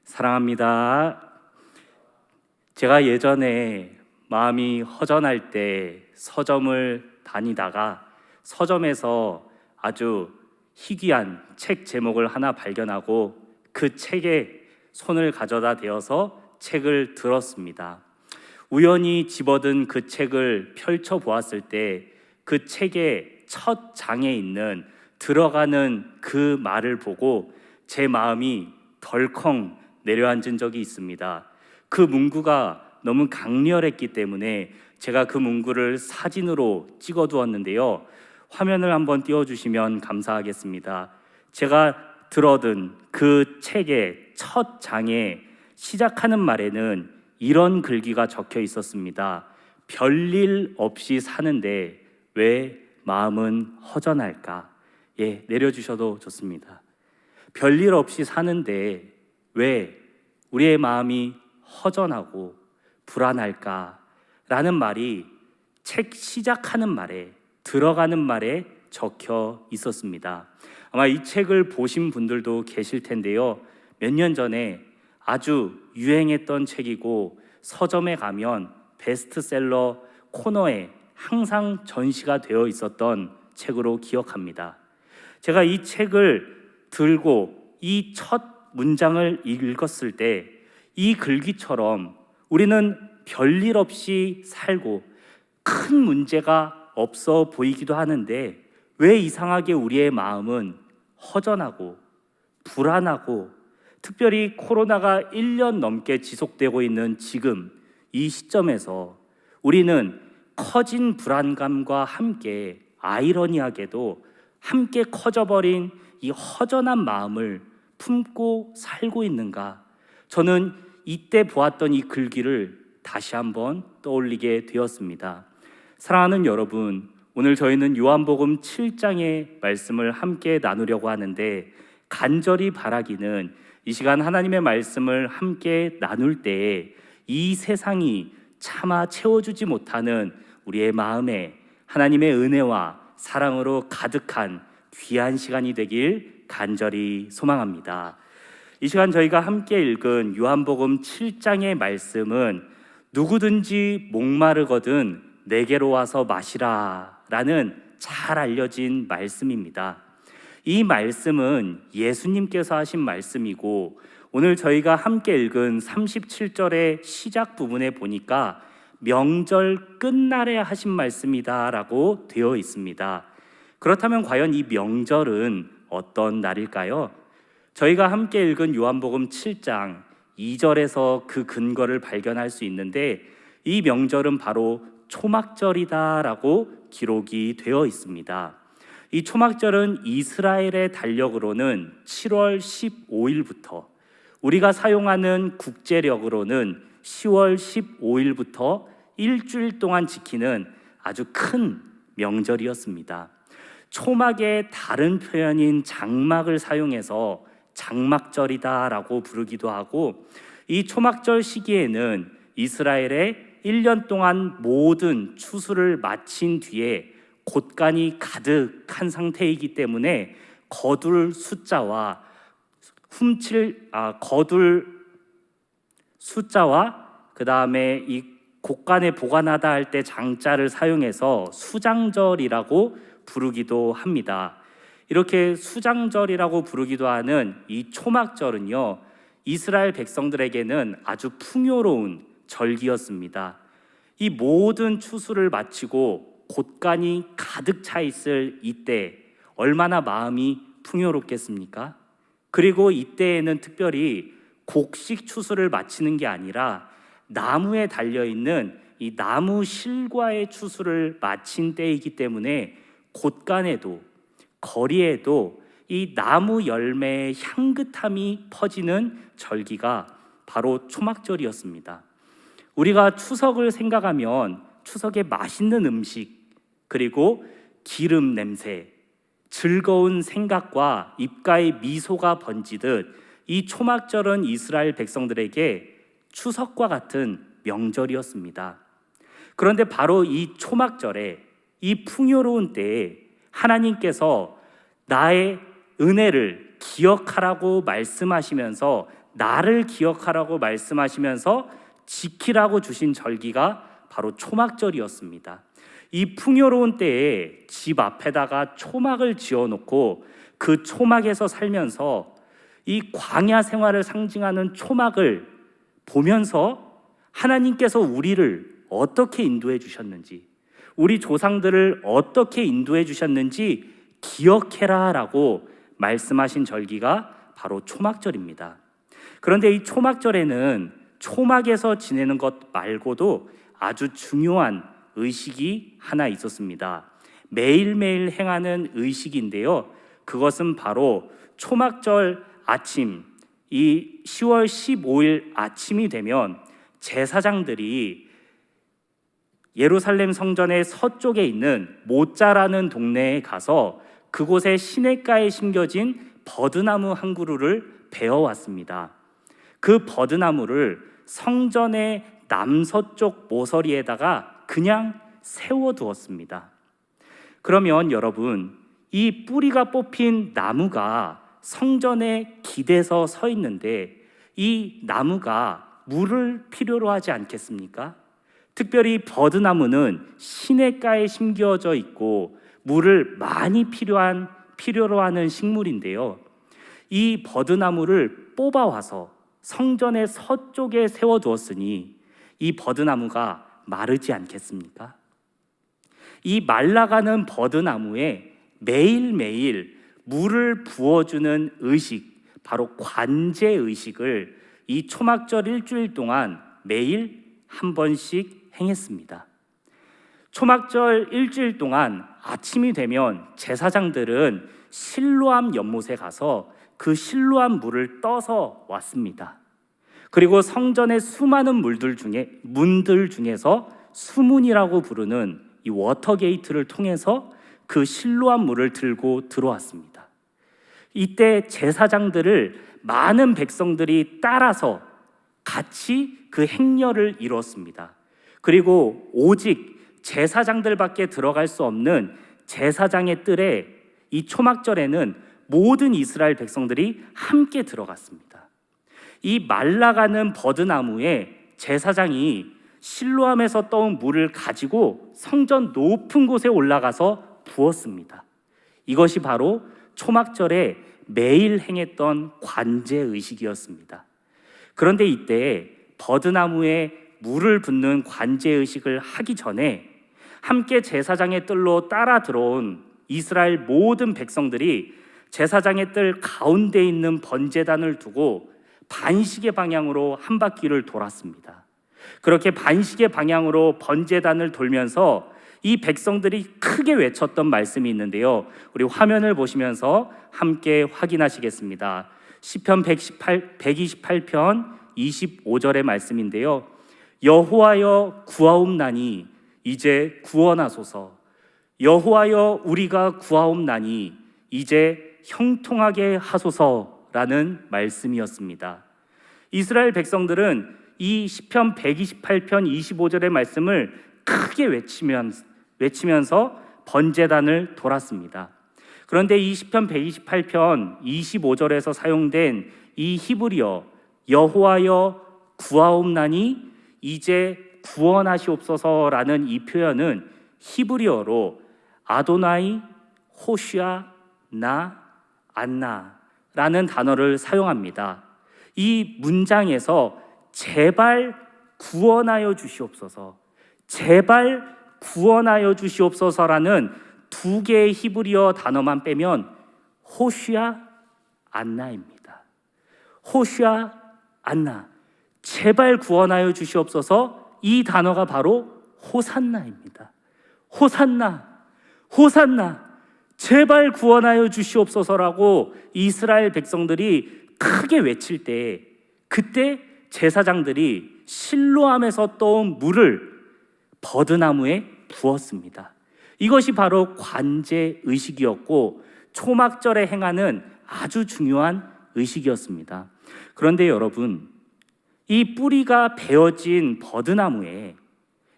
사랑합니다. 제가 예전에 마음이 허전할 때 서점을 다니다가 서점에서 아주 희귀한 책 제목을 하나 발견하고 그 책에 손을 가져다 대어서 책을 들었습니다. 우연히 집어든 그 책을 펼쳐 보았을 때 그 책의 첫 장에 있는 들어가는 그 말을 보고 제 마음이 덜컹 내려앉은 적이 있습니다. 그 문구가 너무 강렬했기 때문에 제가 그 문구를 사진으로 찍어 두었는데요. 화면을 한번 띄워주시면 감사하겠습니다. 제가 들어든 그 책의 첫 장에 시작하는 말에는 이런 글귀가 적혀 있었습니다. 별일 없이 사는데 왜 마음은 허전할까? 내려주셔도 좋습니다. 별일 없이 사는데 왜 우리의 마음이 허전하고 불안할까? 라는 말이 책 시작하는 말에, 들어가는 말에 적혀 있었습니다. 아마 이 책을 보신 분들도 계실 텐데요. 몇 년 전에 아주 유행했던 책이고 서점에 가면 베스트셀러 코너에 항상 전시가 되어 있었던 책으로 기억합니다. 제가 이 책을 들고 이 첫 문장을 읽었을 때 이 글귀처럼 우리는 별일 없이 살고 큰 문제가 없어 보이기도 하는데 왜 이상하게 우리의 마음은 허전하고 불안하고 특별히 코로나가 1년 넘게 지속되고 있는 지금 이 시점에서 우리는 커진 불안감과 함께 아이러니하게도 함께 커져버린 이 허전한 마음을 품고 살고 있는가? 저는 이때 보았던 이 글귀를 다시 한번 떠올리게 되었습니다. 사랑하는 여러분, 오늘 저희는 요한복음 7장의 말씀을 함께 나누려고 하는데 간절히 바라기는 이 시간 하나님의 말씀을 함께 나눌 때에 이 세상이 차마 채워주지 못하는 우리의 마음에 하나님의 은혜와 사랑으로 가득한 귀한 시간이 되길 간절히 소망합니다. 이 시간 저희가 함께 읽은 요한복음 7장의 말씀은 누구든지 목마르거든 내게로 와서 마시라 라는 잘 알려진 말씀입니다. 이 말씀은 예수님께서 하신 말씀이고 오늘 저희가 함께 읽은 37절의 시작 부분에 보니까 명절 끝날에 하신 말씀이다 라고 되어 있습니다. 그렇다면 과연 이 명절은 어떤 날일까요? 저희가 함께 읽은 요한복음 7장 2절에서 그 근거를 발견할 수 있는데 이 명절은 바로 초막절이다 라고 기록이 되어 있습니다. 이 초막절은 이스라엘의 달력으로는 7월 15일부터 우리가 사용하는 국제력으로는 10월 15일부터 일주일 동안 지키는 아주 큰 명절이었습니다. 초막의 다른 표현인 장막을 사용해서 장막절이다 라고 부르기도 하고 이 초막절 시기에는 이스라엘의 1년 동안 모든 추수를 마친 뒤에 곳간이 가득한 상태이기 때문에 거둘 숫자와 그 다음에 이 곳간에 보관하다 할 때 장자를 사용해서 수장절이라고 부르기도 합니다. 이렇게 수장절이라고 부르기도 하는 이 초막절은요, 이스라엘 백성들에게는 아주 풍요로운 절기였습니다. 이 모든 추수를 마치고 곳간이 가득 차 있을 이때 얼마나 마음이 풍요롭겠습니까? 그리고 이때에는 특별히 곡식 추수를 마치는 게 아니라 나무에 달려있는 이 나무 실과의 추수를 마친 때이기 때문에 곳간에도 거리에도 이 나무 열매의 향긋함이 퍼지는 절기가 바로 초막절이었습니다. 우리가 추석을 생각하면 추석에 맛있는 음식 그리고 기름 냄새, 즐거운 생각과 입가에 미소가 번지듯 이 초막절은 이스라엘 백성들에게 추석과 같은 명절이었습니다. 그런데 바로 이 초막절에 이 풍요로운 때에 하나님께서 나의 은혜를 기억하라고 말씀하시면서 나를 기억하라고 말씀하시면서 지키라고 주신 절기가 바로 초막절이었습니다. 이 풍요로운 때에 집 앞에다가 초막을 지어놓고 그 초막에서 살면서 이 광야 생활을 상징하는 초막을 보면서 하나님께서 우리를 어떻게 인도해 주셨는지, 우리 조상들을 어떻게 인도해 주셨는지 기억해라 라고 말씀하신 절기가 바로 초막절입니다. 그런데 이 초막절에는 초막에서 지내는 것 말고도 아주 중요한 의식이 하나 있었습니다. 매일매일 행하는 의식인데요, 그것은 바로 초막절 아침, 이 10월 15일 아침이 되면 제사장들이 예루살렘 성전의 서쪽에 있는 모짜라는 동네에 가서 그곳에 시냇가에 심겨진 버드나무 한 그루를 베어왔습니다. 그 버드나무를 성전의 남서쪽 모서리에다가 그냥 세워두었습니다. 그러면 여러분, 이 뿌리가 뽑힌 나무가 성전에 기대서 서 있는데 이 나무가 물을 필요로 하지 않겠습니까? 특별히 버드나무는 시냇가에 심겨져 있고 물을 많이 필요로 하는 식물인데요, 이 버드나무를 뽑아와서 성전의 서쪽에 세워두었으니 이 버드나무가 마르지 않겠습니까? 이 말라가는 버드나무에 매일매일 물을 부어주는 의식, 바로 관제의식을 이 초막절 일주일 동안 매일 한 번씩 행했습니다. 초막절 일주일 동안 아침이 되면 제사장들은 실로암 연못에 가서 그 실로암 물을 떠서 왔습니다. 그리고 성전의 수많은 문들 중에서 수문이라고 부르는 이 워터게이트를 통해서 그 실로암 물을 들고 들어왔습니다. 이때 제사장들을 많은 백성들이 따라서 같이 그 행렬을 이뤘습니다. 그리고 오직 제사장들밖에 들어갈 수 없는 제사장의 뜰에 이 초막절에는 모든 이스라엘 백성들이 함께 들어갔습니다. 이 말라가는 버드나무에 제사장이 실로암에서 떠온 물을 가지고 성전 높은 곳에 올라가서 부었습니다. 이것이 바로 초막절에 매일 행했던 관제의식이었습니다. 그런데 이때 버드나무에 물을 붓는 관제의식을 하기 전에 함께 제사장의 뜰로 따라 들어온 이스라엘 모든 백성들이 제사장의 뜰 가운데 있는 번제단을 두고 반시계 방향으로 한 바퀴를 돌았습니다. 그렇게 반시계 방향으로 번제단을 돌면서 이 백성들이 크게 외쳤던 말씀이 있는데요, 우리 화면을 보시면서 함께 확인하시겠습니다. 시편 128편 25절의 말씀인데요, 여호와여 구하옵나니 이제 구원하소서. 여호와여 우리가 구하옵나니 이제 형통하게 하소서라는 말씀이었습니다. 이스라엘 백성들은 이 시편 128편 25절의 말씀을 크게 외치면서 번제단을 돌았습니다. 그런데 이 시편 128편 25절에서 사용된 이 히브리어 여호와여 구하옵나니 이제 구원하시옵소서라는 이 표현은 히브리어로 아도나이 호시아 나 안나라는 단어를 사용합니다. 이 문장에서 제발 구원하여 주시옵소서, 제발 구원하여 주시옵소서라는 두 개의 히브리어 단어만 빼면 호시아 안나입니다. 호시아 안나, 제발 구원하여 주시옵소서, 이 단어가 바로 호산나입니다. 호산나, 호산나, 제발 구원하여 주시옵소서라고 이스라엘 백성들이 크게 외칠 때, 그때 제사장들이 실로암에서 떠온 물을 버드나무에 부었습니다. 이것이 바로 관제 의식이었고 초막절에 행하는 아주 중요한 의식이었습니다. 그런데 여러분, 이 뿌리가 베어진 버드나무에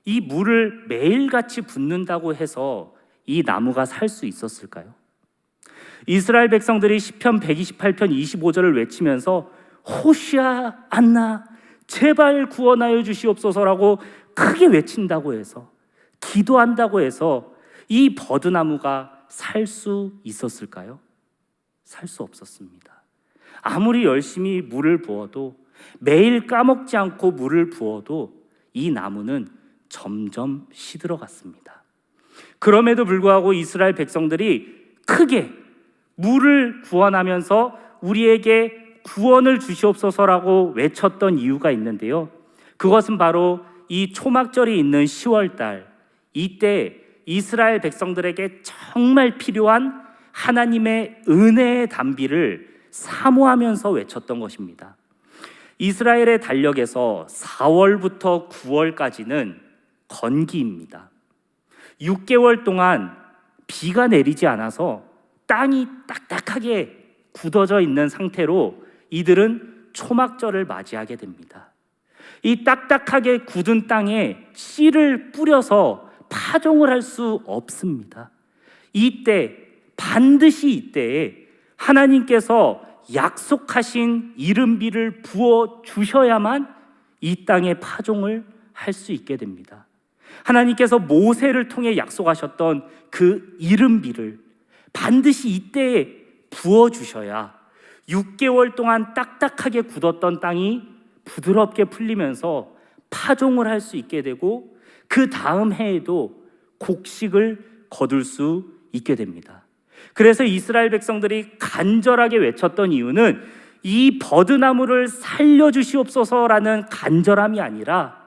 이 물을 매일같이 붓는다고 해서 이 나무가 살 수 있었을까요? 이스라엘 백성들이 시편 128편 25절을 외치면서 호시아 안나 제발 구원하여 주시옵소서라고 크게 외친다고 해서, 기도한다고 해서 이 버드나무가 살 수 있었을까요? 살 수 없었습니다. 아무리 열심히 물을 부어도, 매일 까먹지 않고 물을 부어도 이 나무는 점점 시들어갔습니다. 그럼에도 불구하고 이스라엘 백성들이 크게 물을 구원하면서 우리에게 구원을 주시옵소서라고 외쳤던 이유가 있는데요, 그것은 바로 이 초막절이 있는 10월달, 이때 이스라엘 백성들에게 정말 필요한 하나님의 은혜의 단비를 사모하면서 외쳤던 것입니다. 이스라엘의 달력에서 4월부터 9월까지는 건기입니다. 6개월 동안 비가 내리지 않아서 땅이 딱딱하게 굳어져 있는 상태로 이들은 초막절을 맞이하게 됩니다. 이 딱딱하게 굳은 땅에 씨를 뿌려서 파종을 할 수 없습니다. 이때, 반드시 이때에 하나님께서 약속하신 이른비를 부어 주셔야만 이 땅에 파종을 할 수 있게 됩니다. 하나님께서 모세를 통해 약속하셨던 그 이른비를 반드시 이때에 부어 주셔야 6개월 동안 딱딱하게 굳었던 땅이 부드럽게 풀리면서 파종을 할 수 있게 되고, 그 다음 해에도 곡식을 거둘 수 있게 됩니다. 그래서 이스라엘 백성들이 간절하게 외쳤던 이유는 이 버드나무를 살려주시옵소서라는 간절함이 아니라,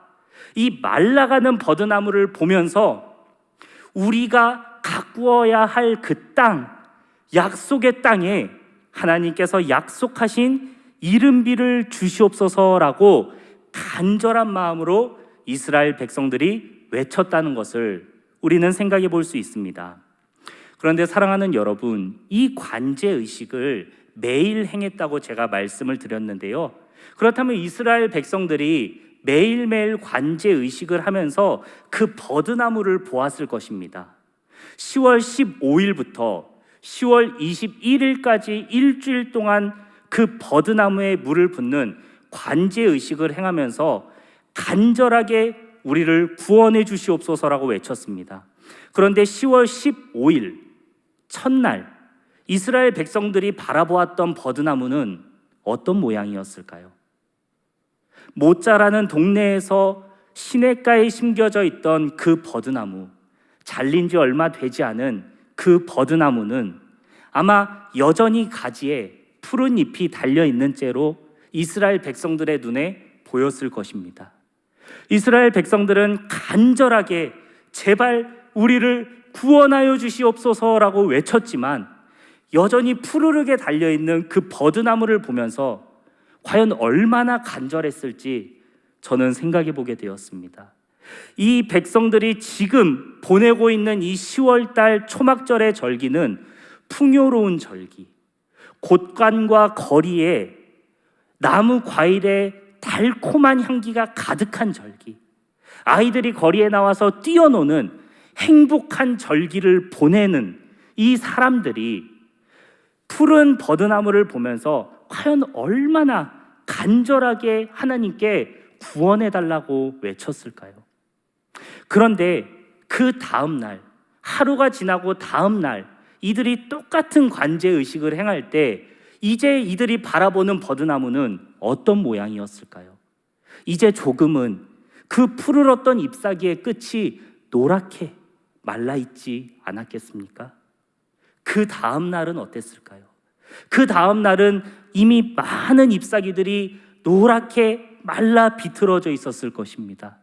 이 말라가는 버드나무를 보면서 우리가 가꾸어야 할 그 땅, 약속의 땅에 하나님께서 약속하신 이른비를 주시옵소서라고 간절한 마음으로 이스라엘 백성들이 외쳤다는 것을 우리는 생각해 볼 수 있습니다. 그런데 사랑하는 여러분, 이 관제의식을 매일 행했다고 제가 말씀을 드렸는데요, 그렇다면 이스라엘 백성들이 매일매일 관제의식을 하면서 그 버드나무를 보았을 것입니다. 10월 15일부터 10월 21일까지 일주일 동안 그 버드나무에 물을 붓는 관제의식을 행하면서 간절하게 우리를 구원해 주시옵소서라고 외쳤습니다. 그런데 10월 15일 첫날 이스라엘 백성들이 바라보았던 버드나무는 어떤 모양이었을까요? 못 자라는 동네에서 시냇가에 심겨져 있던 그 버드나무, 잘린 지 얼마 되지 않은 그 버드나무는 아마 여전히 가지에 푸른 잎이 달려있는 채로 이스라엘 백성들의 눈에 보였을 것입니다. 이스라엘 백성들은 간절하게 제발 우리를 구원하여 주시옵소서라고 외쳤지만, 여전히 푸르르게 달려있는 그 버드나무를 보면서 과연 얼마나 간절했을지 저는 생각해 보게 되었습니다. 이 백성들이 지금 보내고 있는 이 10월달 초막절의 절기는 풍요로운 절기, 곳간과 거리에 나무 과일의 달콤한 향기가 가득한 절기, 아이들이 거리에 나와서 뛰어노는 행복한 절기를 보내는 이 사람들이 푸른 버드나무를 보면서 과연 얼마나 간절하게 하나님께 구원해달라고 외쳤을까요? 그런데 그 다음 날, 하루가 지나고 다음 날 이들이 똑같은 관제의식을 행할 때 이제 이들이 바라보는 버드나무는 어떤 모양이었을까요? 이제 조금은 그 푸르렀던 잎사귀의 끝이 노랗게 말라있지 않았겠습니까? 그 다음 날은 어땠을까요? 그 다음 날은 이미 많은 잎사귀들이 노랗게 말라 비틀어져 있었을 것입니다.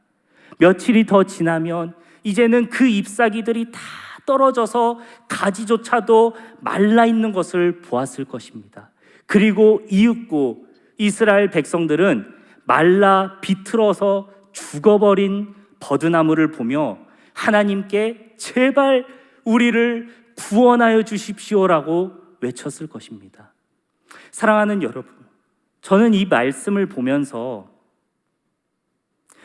며칠이 더 지나면 이제는 그 잎사귀들이 다 떨어져서 가지조차도 말라있는 것을 보았을 것입니다. 그리고 이윽고 이스라엘 백성들은 말라 비틀어서 죽어버린 버드나무를 보며 하나님께 제발 우리를 구원하여 주십시오라고 외쳤을 것입니다. 사랑하는 여러분, 저는 이 말씀을 보면서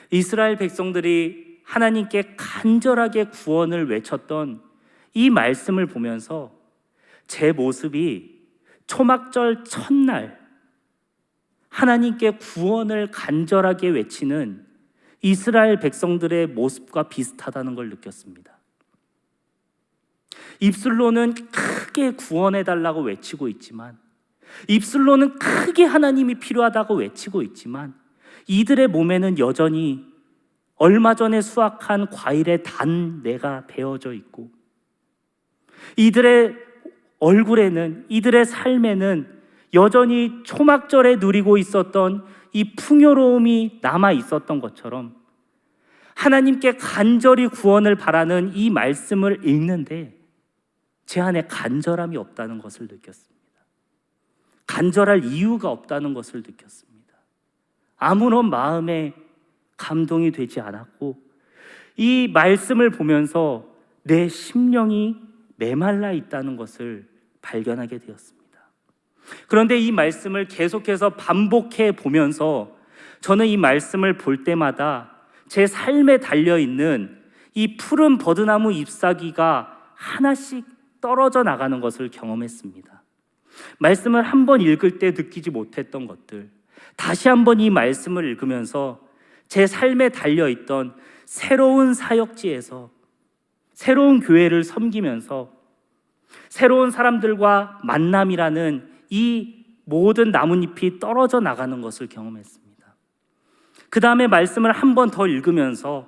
이스라엘 백성들이 하나님께 간절하게 구원을 외쳤던 이 말씀을 보면서 제 모습이 초막절 첫날 하나님께 구원을 간절하게 외치는 이스라엘 백성들의 모습과 비슷하다는 걸 느꼈습니다. 입술로는 크게 구원해달라고 외치고 있지만, 입술로는 크게 하나님이 필요하다고 외치고 있지만, 이들의 몸에는 여전히 얼마 전에 수확한 과일의 단내가 배어져 있고, 이들의 얼굴에는, 이들의 삶에는 여전히 초막절에 누리고 있었던 이 풍요로움이 남아 있었던 것처럼 하나님께 간절히 구원을 바라는 이 말씀을 읽는데 제 안에 간절함이 없다는 것을 느꼈습니다. 간절할 이유가 없다는 것을 느꼈습니다. 아무런 마음에 감동이 되지 않았고, 이 말씀을 보면서 내 심령이 메말라 있다는 것을 발견하게 되었습니다. 그런데 이 말씀을 계속해서 반복해 보면서 저는 이 말씀을 볼 때마다 제 삶에 달려있는 이 푸른 버드나무 잎사귀가 하나씩 떨어져 나가는 것을 경험했습니다. 말씀을 한 번 읽을 때 느끼지 못했던 것들, 다시 한번 이 말씀을 읽으면서 제 삶에 달려있던 새로운 사역지에서 새로운 교회를 섬기면서 새로운 사람들과 만남이라는 이 모든 나뭇잎이 떨어져 나가는 것을 경험했습니다. 그 다음에 말씀을 한 번 더 읽으면서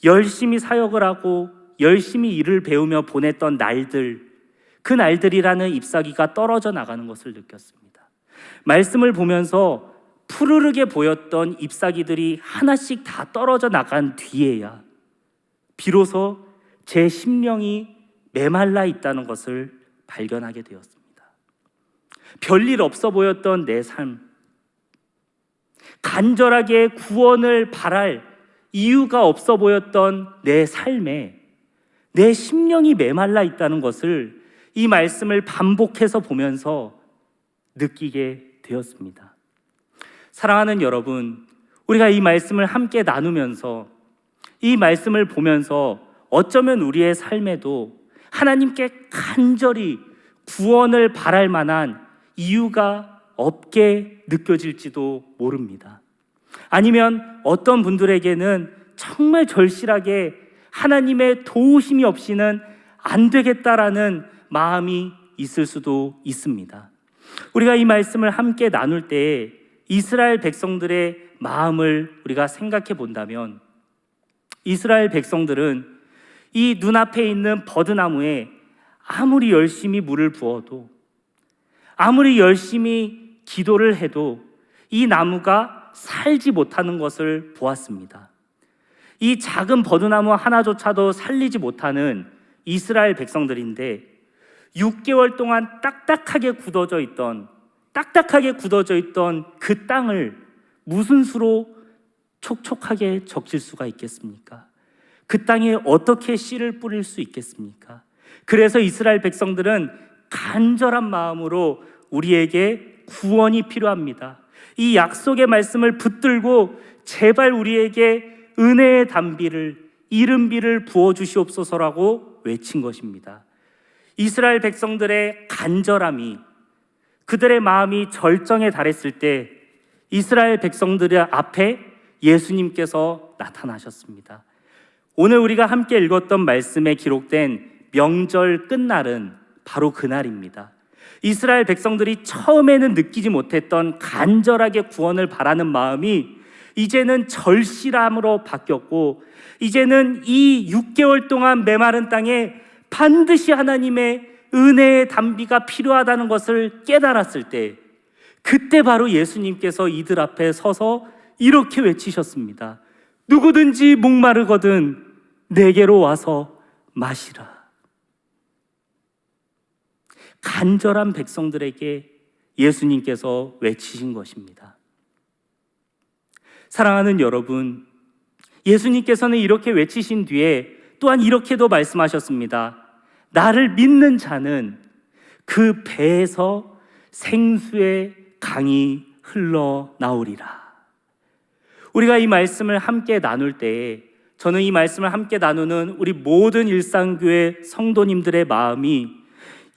열심히 사역을 하고 열심히 일을 배우며 보냈던 날들, 그 날들이라는 잎사귀가 떨어져 나가는 것을 느꼈습니다. 말씀을 보면서 푸르르게 보였던 잎사귀들이 하나씩 다 떨어져 나간 뒤에야 비로소 제 심령이 메말라 있다는 것을 발견하게 되었습니다. 별일 없어 보였던 내 삶, 간절하게 구원을 바랄 이유가 없어 보였던 내 삶에 내 심령이 메말라 있다는 것을 이 말씀을 반복해서 보면서 느끼게 되었습니다. 사랑하는 여러분, 우리가 이 말씀을 함께 나누면서, 이 말씀을 보면서 어쩌면 우리의 삶에도 하나님께 간절히 구원을 바랄 만한 이유가 없게 느껴질지도 모릅니다. 아니면 어떤 분들에게는 정말 절실하게 하나님의 도우심이 없이는 안 되겠다라는 마음이 있을 수도 있습니다. 우리가 이 말씀을 함께 나눌 때 이스라엘 백성들의 마음을 우리가 생각해 본다면, 이스라엘 백성들은 이 눈앞에 있는 버드나무에 아무리 열심히 물을 부어도, 아무리 열심히 기도를 해도 이 나무가 살지 못하는 것을 보았습니다. 이 작은 버드나무 하나조차도 살리지 못하는 이스라엘 백성들인데 6개월 동안 딱딱하게 굳어져 있던 그 땅을 무슨 수로 촉촉하게 적실 수가 있겠습니까? 그 땅에 어떻게 씨를 뿌릴 수 있겠습니까? 그래서 이스라엘 백성들은 간절한 마음으로 우리에게 구원이 필요합니다. 이 약속의 말씀을 붙들고 제발 우리에게 은혜의 단비를, 이른비를 부어주시옵소서라고 외친 것입니다. 이스라엘 백성들의 간절함이, 그들의 마음이 절정에 달했을 때 이스라엘 백성들의 앞에 예수님께서 나타나셨습니다. 오늘 우리가 함께 읽었던 말씀에 기록된 명절 끝날은 바로 그날입니다. 이스라엘 백성들이 처음에는 느끼지 못했던 간절하게 구원을 바라는 마음이 이제는 절실함으로 바뀌었고, 이제는 이 6개월 동안 메마른 땅에 반드시 하나님의 은혜의 단비가 필요하다는 것을 깨달았을 때, 그때 바로 예수님께서 이들 앞에 서서 이렇게 외치셨습니다. 누구든지 목마르거든 내게로 와서 마시라. 간절한 백성들에게 예수님께서 외치신 것입니다. 사랑하는 여러분, 예수님께서는 이렇게 외치신 뒤에 또한 이렇게도 말씀하셨습니다. 나를 믿는 자는 그 배에서 생수의 강이 흘러나오리라. 우리가 이 말씀을 함께 나눌 때에 저는 이 말씀을 함께 나누는 우리 모든 일상교회 성도님들의 마음이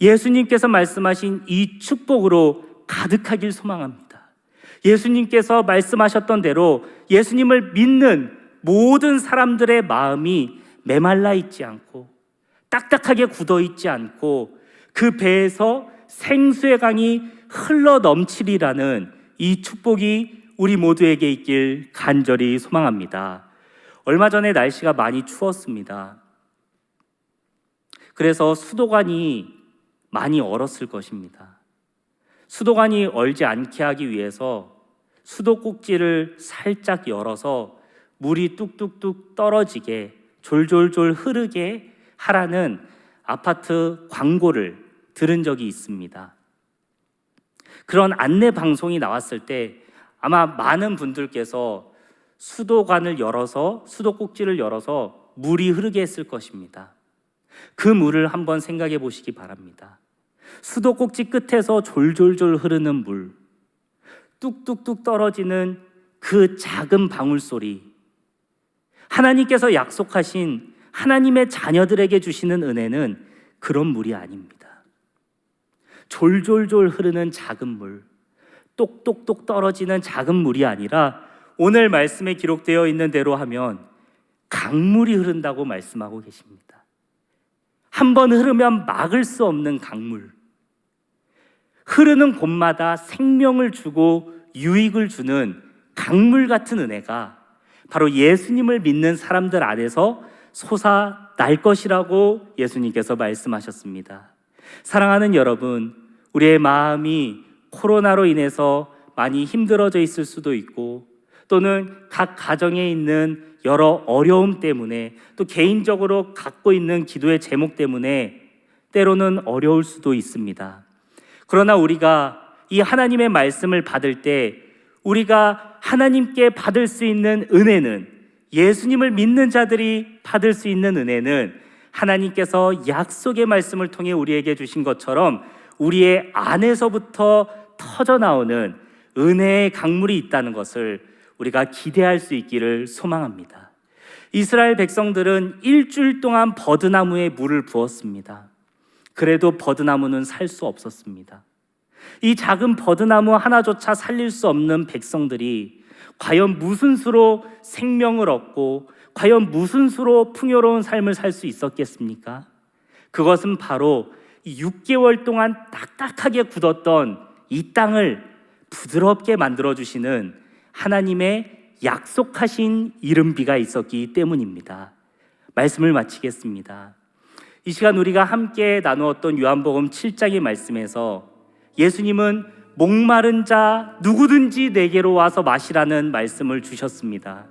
예수님께서 말씀하신 이 축복으로 가득하길 소망합니다. 예수님께서 말씀하셨던 대로 예수님을 믿는 모든 사람들의 마음이 메말라 있지 않고 딱딱하게 굳어 있지 않고 그 배에서 생수의 강이 흘러 넘치리라는 이 축복이 우리 모두에게 있길 간절히 소망합니다. 얼마 전에 날씨가 많이 추웠습니다. 그래서 수도관이 많이 얼었을 것입니다. 수도관이 얼지 않게 하기 위해서 수도꼭지를 살짝 열어서 물이 뚝뚝뚝 떨어지게 졸졸졸 흐르게 하라는 아파트 광고를 들은 적이 있습니다. 그런 안내 방송이 나왔을 때 아마 많은 분들께서 수도관을 열어서 수도꼭지를 열어서 물이 흐르게 했을 것입니다. 그 물을 한번 생각해 보시기 바랍니다. 수도꼭지 끝에서 졸졸졸 흐르는 물, 뚝뚝뚝 떨어지는 그 작은 방울 소리, 하나님께서 약속하신 하나님의 자녀들에게 주시는 은혜는 그런 물이 아닙니다. 졸졸졸 흐르는 작은 물, 똑똑똑 떨어지는 작은 물이 아니라 오늘 말씀에 기록되어 있는 대로 하면 강물이 흐른다고 말씀하고 계십니다. 한번 흐르면 막을 수 없는 강물, 흐르는 곳마다 생명을 주고 유익을 주는 강물 같은 은혜가 바로 예수님을 믿는 사람들 안에서 솟아날 것이라고 예수님께서 말씀하셨습니다. 사랑하는 여러분, 우리의 마음이 코로나로 인해서 많이 힘들어져 있을 수도 있고 또는 각 가정에 있는 여러 어려움 때문에 또 개인적으로 갖고 있는 기도의 제목 때문에 때로는 어려울 수도 있습니다. 그러나 우리가 이 하나님의 말씀을 받을 때 우리가 하나님께 받을 수 있는 은혜는, 예수님을 믿는 자들이 받을 수 있는 은혜는 하나님께서 약속의 말씀을 통해 우리에게 주신 것처럼 우리의 안에서부터 터져나오는 은혜의 강물이 있다는 것을 우리가 기대할 수 있기를 소망합니다. 이스라엘 백성들은 일주일 동안 버드나무에 물을 부었습니다. 그래도 버드나무는 살 수 없었습니다. 이 작은 버드나무 하나조차 살릴 수 없는 백성들이 과연 무슨 수로 생명을 얻고 과연 무슨 수로 풍요로운 삶을 살 수 있었겠습니까? 그것은 바로 6개월 동안 딱딱하게 굳었던 이 땅을 부드럽게 만들어주시는 하나님의 약속하신 이른비가 있었기 때문입니다. 말씀을 마치겠습니다. 이 시간 우리가 함께 나누었던 요한복음 7장의 말씀에서 예수님은 목마른 자 누구든지 내게로 와서 마시라는 말씀을 주셨습니다.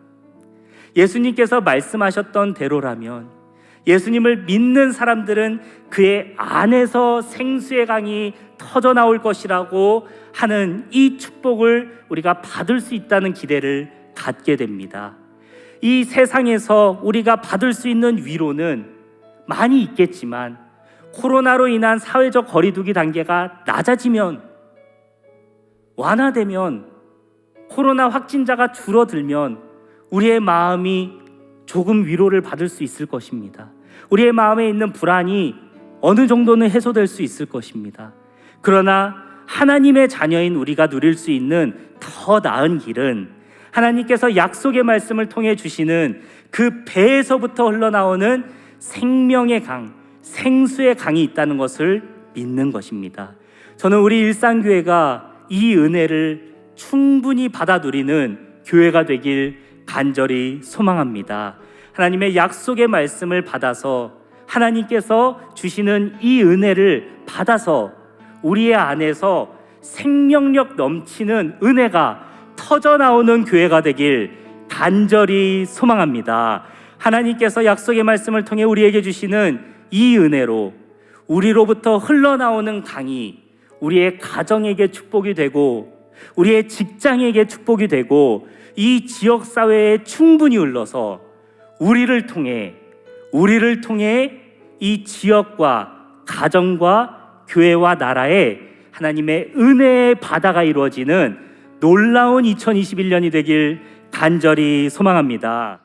예수님께서 말씀하셨던 대로라면 예수님을 믿는 사람들은 그의 안에서 생수의 강이 터져나올 것이라고 하는 이 축복을 우리가 받을 수 있다는 기대를 갖게 됩니다. 이 세상에서 우리가 받을 수 있는 위로는 많이 있겠지만 코로나로 인한 사회적 거리두기 단계가 낮아지면, 완화되면, 코로나 확진자가 줄어들면 우리의 마음이 조금 위로를 받을 수 있을 것입니다. 우리의 마음에 있는 불안이 어느 정도는 해소될 수 있을 것입니다. 그러나 하나님의 자녀인 우리가 누릴 수 있는 더 나은 길은 하나님께서 약속의 말씀을 통해 주시는 그 배에서부터 흘러나오는 생명의 강, 생수의 강이 있다는 것을 믿는 것입니다. 저는 우리 일상교회가 이 은혜를 충분히 받아 누리는 교회가 되길 간절히 소망합니다. 하나님의 약속의 말씀을 받아서 하나님께서 주시는 이 은혜를 받아서 우리의 안에서 생명력 넘치는 은혜가 터져나오는 교회가 되길 간절히 소망합니다. 하나님께서 약속의 말씀을 통해 우리에게 주시는 이 은혜로 우리로부터 흘러나오는 강이 우리의 가정에게 축복이 되고 우리의 직장에게 축복이 되고 이 지역사회에 충분히 흘러서 우리를 통해 이 지역과 가정과 교회와 나라에 하나님의 은혜의 바다가 이루어지는 놀라운 2021년이 되길 간절히 소망합니다.